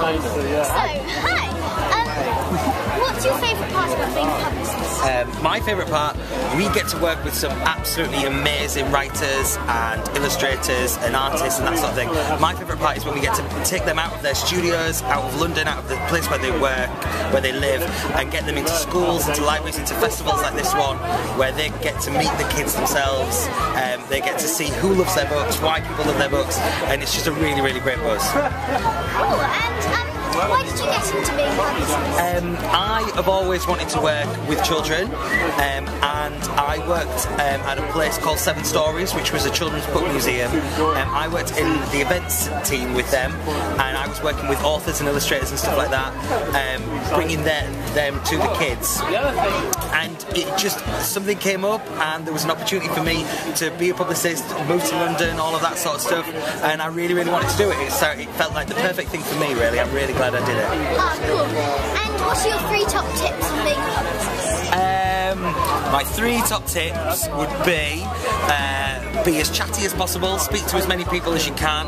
hi. What's your favourite part about being a publicist? My favourite part, we get to work with some absolutely amazing writers and illustrators and artists and that sort of thing. My favourite part is when we get to take them out of their studios, out of London, out of the place where they work, where they live, and get them into schools, into libraries, into festivals like this one, where they get to meet the kids themselves. They get to see who loves their books, why people love their books, and it's just a really, really great buzz. Cool, and why did you get into being a publicist? I have always wanted to work with children, and I worked at a place called 7 Stories, which was a children's book museum. I worked in the events team with them, and I was working with authors and illustrators and stuff like that, bringing them to the kids. And it just, something came up, and there was an opportunity for me to be a publicist, move to London, all of that sort of stuff, and I really, really wanted to do it. So it felt like the perfect thing for me, really. I'm really glad I did it. Ah, cool. And what are your 3 top tips for being a publicist? My 3 top tips would be as chatty as possible, speak to as many people as you can,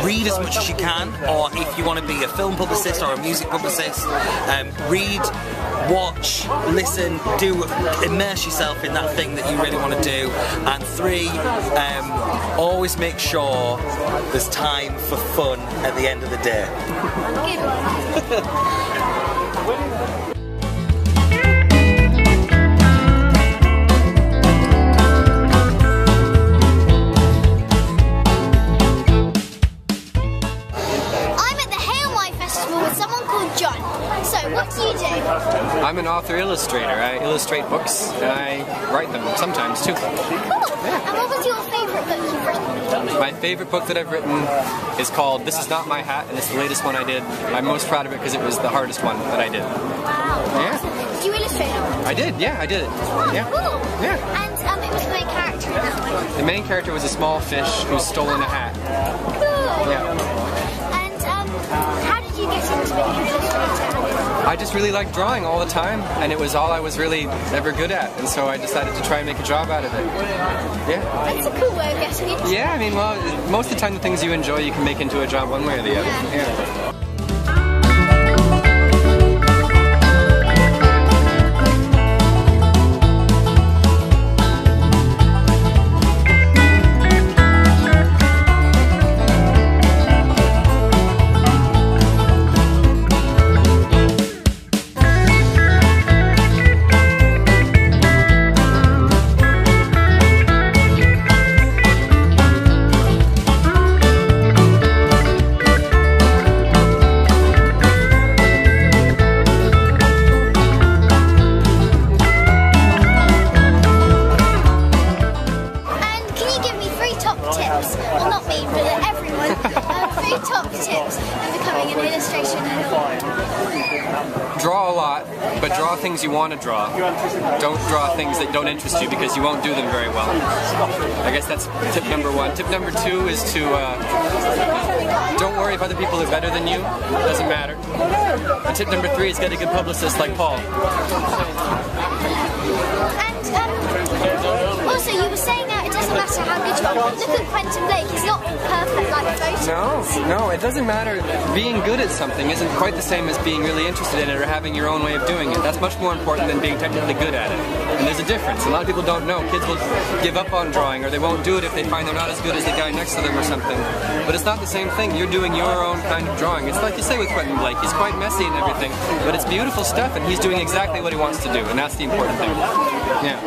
read as much as you can, or if you want to be a film publicist or a music publicist, read, watch, listen, immerse yourself in that thing that you really want to do. And 3, always make sure there's time for fun at the end of the day. Good one. What do you do? I'm an author-illustrator. I illustrate books and I write them sometimes too. Cool! Yeah. And what was your favourite book you've written? My favourite book that I've written is called This Is Not My Hat, and it's the latest one I did. I'm most proud of it because it was the hardest one that I did. Wow! Yeah. Did you illustrate it? I did, yeah, I did it. Oh, yeah. Cool! Yeah. And who was the main character in that one? The main character was a small fish who's stolen a hat. Cool! Yeah. And how did you get into being an illustrator? I just really liked drawing all the time, and it was all I was really ever good at, and so I decided to try and make a job out of it. Yeah. That's a cool way of getting into it. Yeah, I mean, well, most of the time the things you enjoy you can make into a job one way or the other. Yeah. Well, not me, but everyone. 3 top tips for becoming an illustration editor. Draw a lot, but draw things you want to draw. Don't draw things that don't interest you because you won't do them very well. I guess that's tip number 1. Tip number 2 is to don't worry if other people are better than you. It doesn't matter. And tip number 3 is get a good publicist like Paul. And also, you were saying that it doesn't matter how good you are. Look at Quentin Blake, he's not perfect like photos. No, it doesn't matter. Being good at something isn't quite the same as being really interested in it or having your own way of doing it. That's much more important than being technically good at it. And there's a difference. A lot of people don't know. Kids will give up on drawing, or they won't do it if they find they're not as good as the guy next to them or something. But it's not the same thing. You're doing your own kind of drawing. It's like you say with Quentin Blake. He's quite messy and everything, but it's beautiful stuff, and he's doing exactly what he wants to do, and that's the important thing. Yeah.